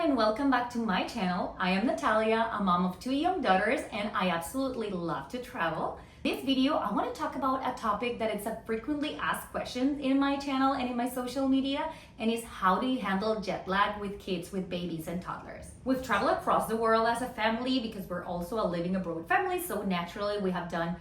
everyone and welcome back to my channel. I am Natalia, a mom of 2 young daughters, and I absolutely love to travel. This video, I want to talk about a topic that is a frequently asked question in my channel and in my social media, and is how do you handle jet lag with kids, with babies and toddlers? We've traveled across the world as a family because we're also a living abroad family, so naturally we have done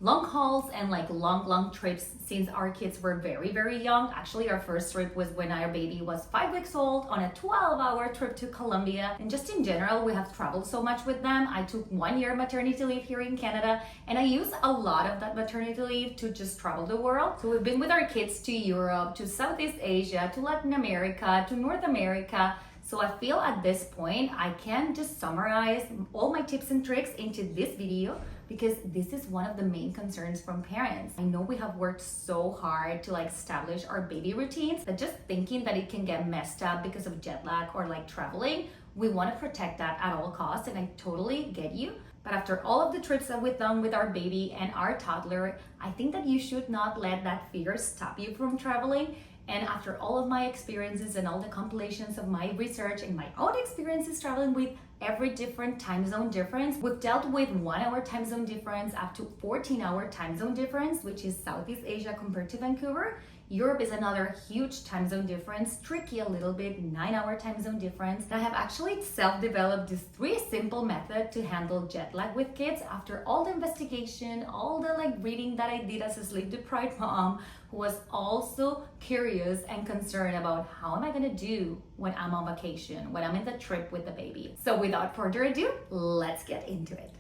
long hauls and long trips since our kids were very young. Actually, our first trip was when our baby was 5 weeks old on a 12-hour trip to Colombia. And just in general, we have traveled so much with them. I took 1 year maternity leave here in Canada, and I used a lot of that maternity leave to just travel the world. So we've been with our kids to Europe, to Southeast Asia, to Latin America, to North America. So I feel at this point, I can just summarize all my tips and tricks into this video because this is one of the main concerns from parents. I know we have worked so hard to establish our baby routines that just thinking that it can get messed up because of jet lag or traveling, we want to protect that at all costs, and I totally get you. But after all of the trips that we've done with our baby and our toddler, I think that you should not let that fear stop you from traveling. And after all of my experiences and all the compilations of my research and my own experiences traveling with every different time zone difference, we've dealt with 1 hour time zone difference up to 14-hour time zone difference, which is Southeast Asia compared to Vancouver. Europe is another huge time zone difference, tricky a little bit, 9-hour time zone difference. I have actually self-developed these 3 simple methods to handle jet lag with kids after all the investigation, all the reading that I did as a sleep-deprived mom who was also curious and concerned about how am I gonna do when I'm on vacation, when I'm in the trip with the baby. So without further ado, let's get into it.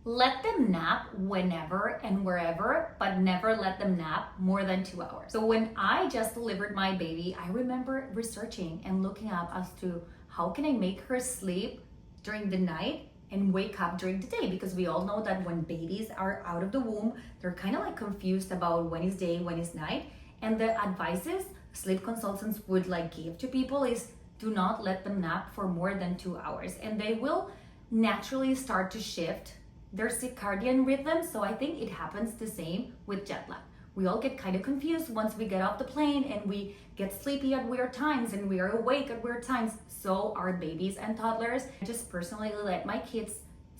Let them nap whenever and wherever, but never let them nap more than 2 hours. So when I just delivered my baby, I remember researching and looking up as to how can I make her sleep during the night and wake up during the day, because we all know that when babies are out of the womb, they're kind of confused about when is day, when is night. And the advices sleep consultants would give to people is do not let them nap for more than 2 hours, and they will naturally start to shift their circadian rhythm. So I think it happens the same with jet lag. We all get kind of confused once we get off the plane and we get sleepy at weird times and we are awake at weird times. So are babies and toddlers. I just personally let my kids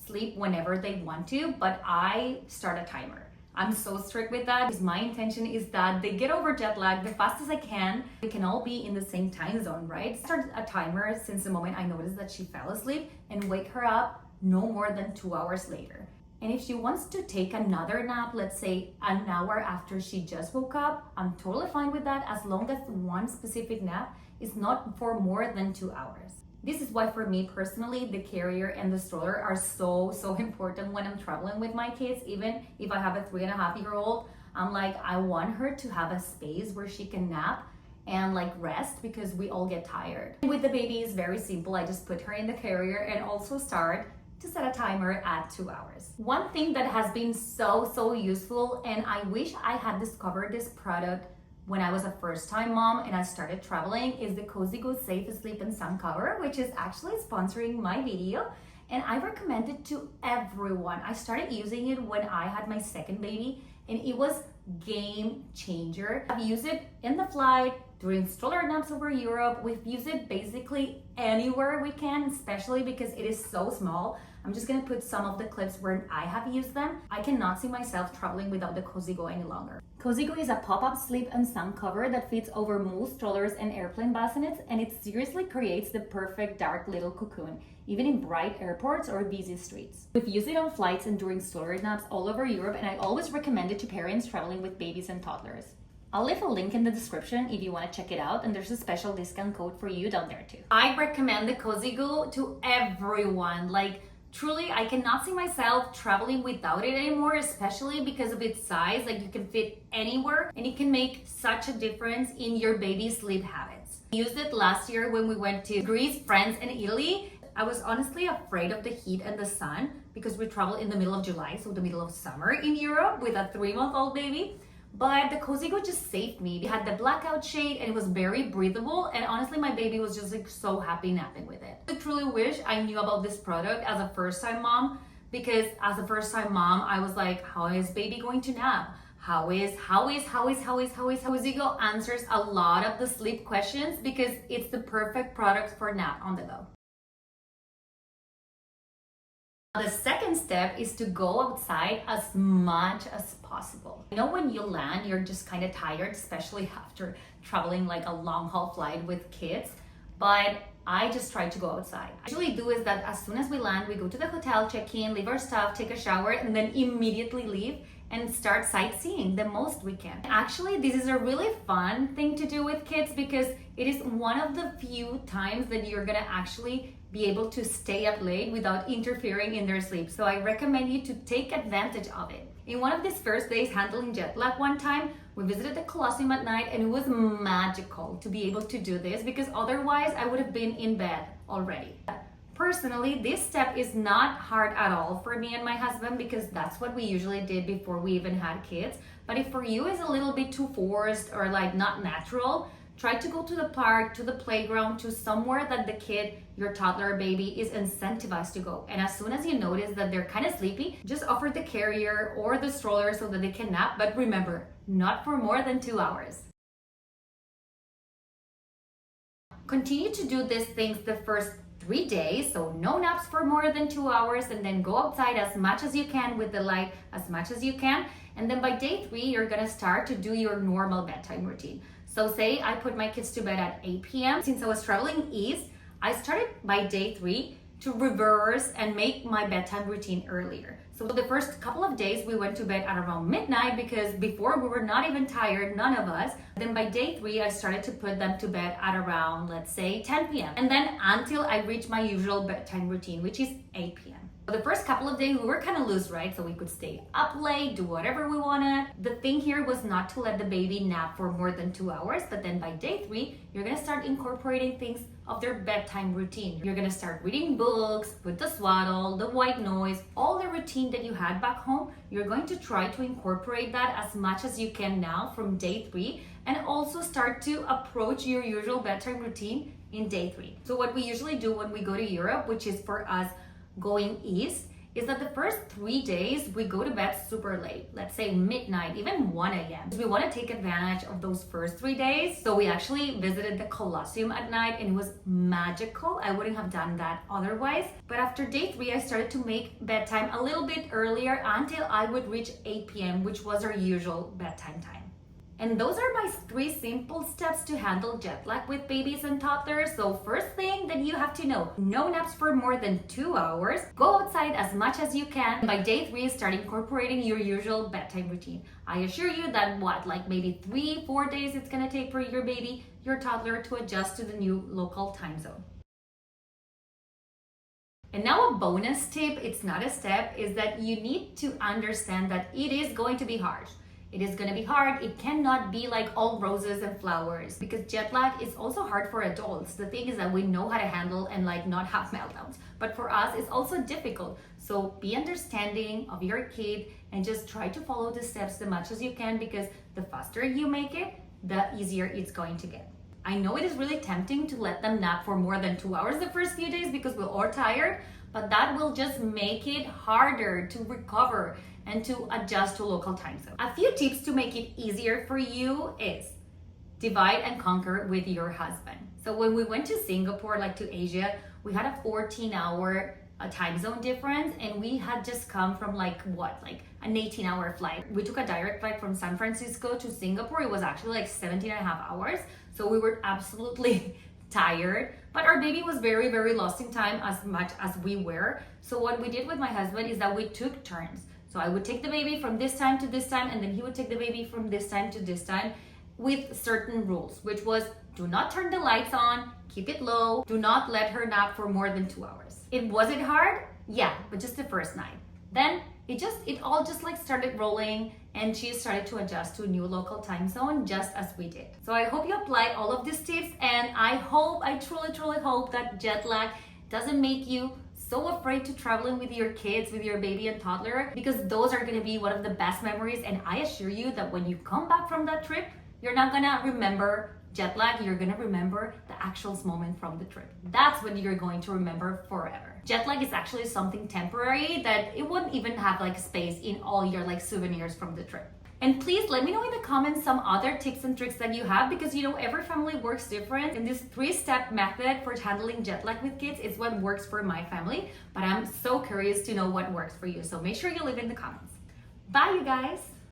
sleep whenever they want to, but I start a timer. I'm so strict with that because my intention is that they get over jet lag the fastest I can. We can all be in the same time zone, right? Start a timer since the moment I noticed that she fell asleep and wake her up no more than 2 hours later. And if she wants to take another nap, let's say an hour after she just woke up, I'm totally fine with that as long as one specific nap is not for more than 2 hours. This is why for me personally, the carrier and the stroller are so important when I'm traveling with my kids. Even if I have a 3.5-year-old, I'm I want her to have a space where she can nap and rest because we all get tired. With the baby, it's very simple. I just put her in the carrier and also start to set a timer at 2 hours. One thing that has been so useful, and I wish I had discovered this product when I was a first-time mom and I started traveling, is the Cozy-Go Safe Sleep and Sun Cover, which is actually sponsoring my video. And I recommend it to everyone. I started using it when I had my second baby, and it was game changer. I've used it in the flight, during stroller naps over Europe. We've used it basically anywhere we can, especially because it is so small. I'm just gonna put some of the clips where I have used them. I cannot see myself traveling without the Cozy-Go any longer. Cozy-Go is a pop-up sleep and sun cover that fits over most strollers and airplane bassinets, and it seriously creates the perfect dark little cocoon, even in bright airports or busy streets. We've used it on flights and during stroller naps all over Europe, and I always recommend it to parents traveling with babies and toddlers. I'll leave a link in the description if you want to check it out, and there's a special discount code for you down there too. I recommend the Cozy-Go to everyone. Truly, I cannot see myself traveling without it anymore, especially because of its size. You can fit anywhere, and it can make such a difference in your baby's sleep habits. I used it last year when we went to Greece, France, and Italy. I was honestly afraid of the heat and the sun because we traveled in the middle of July, so the middle of summer in Europe with a 3-month-old baby. But the Cozy-Go just saved me. It had the blackout shade and it was very breathable, and honestly my baby was just so happy napping with it. I truly wish I knew about this product as a first-time mom because as a first time mom, I was like, how is baby going to nap? How is Zigo answers a lot of the sleep questions because it's the perfect product for nap on the go. The second step is to go outside as much as possible. I know when you land, you're just kind of tired, especially after traveling like a long haul flight with kids, but I just try to go outside. What I usually do is that as soon as we land, we go to the hotel, check in, leave our stuff, take a shower, and then immediately leave and start sightseeing the most we can. Actually, this is a really fun thing to do with kids because it is one of the few times that you're gonna actually be able to stay up late without interfering in their sleep. So I recommend you to take advantage of it. In one of these first days handling jet lag one time, we visited the Colosseum at night and it was magical to be able to do this because otherwise I would have been in bed already. Personally, this step is not hard at all for me and my husband because that's what we usually did before we even had kids. But if for you is a little bit too forced or like not natural, try to go to the park, to the playground, to somewhere that the kid, your toddler or baby, is incentivized to go. And as soon as you notice that they're kind of sleepy, just offer the carrier or the stroller so that they can nap. But remember, not for more than 2 hours. Continue to do these things the first 3 days, so no naps for more than 2 hours, and then go outside as much as you can with the light as much as you can. And then by day 3, you're gonna start to do your normal bedtime routine. So say I put my kids to bed at 8 p.m. Since I was traveling east, I started by day 3 to reverse and make my bedtime routine earlier. So the first couple of days we went to bed at around midnight because before we were not even tired, none of us. Then by day 3, I started to put them to bed at around, let's say 10 p.m. And then until I reached my usual bedtime routine, which is 8 p.m. The first couple of days we were kind of loose, right? So we could stay up late, do whatever we wanted. The thing here was not to let the baby nap for more than 2 hours, but then by day 3, you're gonna start incorporating things of their bedtime routine. You're gonna start reading books, with the swaddle, the white noise, all the routine that you had back home. You're going to try to incorporate that as much as you can now from day 3, and also start to approach your usual bedtime routine in day 3. So what we usually do when we go to Europe, which is for us going east, is that the first 3 days we go to bed super late, let's say midnight, even 1 a.m. We want to take advantage of those first 3 days. So we actually visited the Colosseum at night and it was magical. I wouldn't have done that otherwise. But after day 3, I started to make bedtime a little bit earlier until I would reach 8 p.m., which was our usual bedtime time. And those are my 3 simple steps to handle jet lag with babies and toddlers. So first thing that you have to know, no naps for more than 2 hours. Go outside as much as you can. By day 3, start incorporating your usual bedtime routine. I assure you that like maybe 3-4 days it's gonna take for your baby, your toddler to adjust to the new local time zone. And now a bonus tip, it's not a step, is that you need to understand that it is going to be hard. It is going to be hard. It cannot be like all roses and flowers because jet lag is also hard for adults. The thing is that we know how to handle and like not have meltdowns. But for us, it's also difficult. So be understanding of your kid and just try to follow the steps as much as you can because the faster you make it, the easier it's going to get. I know it is really tempting to let them nap for more than 2 hours the first few days because we're all tired, but that will just make it harder to recover and to adjust to local time zone. A few tips to make it easier for you is divide and conquer with your husband. So when we went to Singapore, like to Asia, we had a 14-hour time zone difference and we had just come from like an 18-hour flight. We took a direct flight from San Francisco to Singapore. It was actually like 17 and a half hours. So we were absolutely tired, but our baby was very, very lost in time as much as we were. So what we did with my husband is that we took turns. So I would take the baby from this time to this time, and then he would take the baby from this time to this time with certain rules, which was do not turn the lights on, keep it low, do not let her nap for more than 2 hours. Was it hard? Yeah, but just the first night. Then it all just like started rolling and she started to adjust to a new local time zone just as we did. So I hope you apply all of these tips and I truly hope that jet lag doesn't make you so afraid to traveling with your kids, with your baby and toddler, because those are gonna be one of the best memories. And I assure you that when you come back from that trip, you're not gonna remember jet lag, you're gonna remember the actual moment from the trip. That's what you're going to remember forever. Jet lag is actually something temporary that it wouldn't even have like space in all your like souvenirs from the trip. And please let me know in the comments some other tips and tricks that you have, because you know every family works different, and this 3-step method for handling jet lag with kids is what works for my family, but I'm so curious to know what works for you. So make sure you leave in the comments. Bye you guys!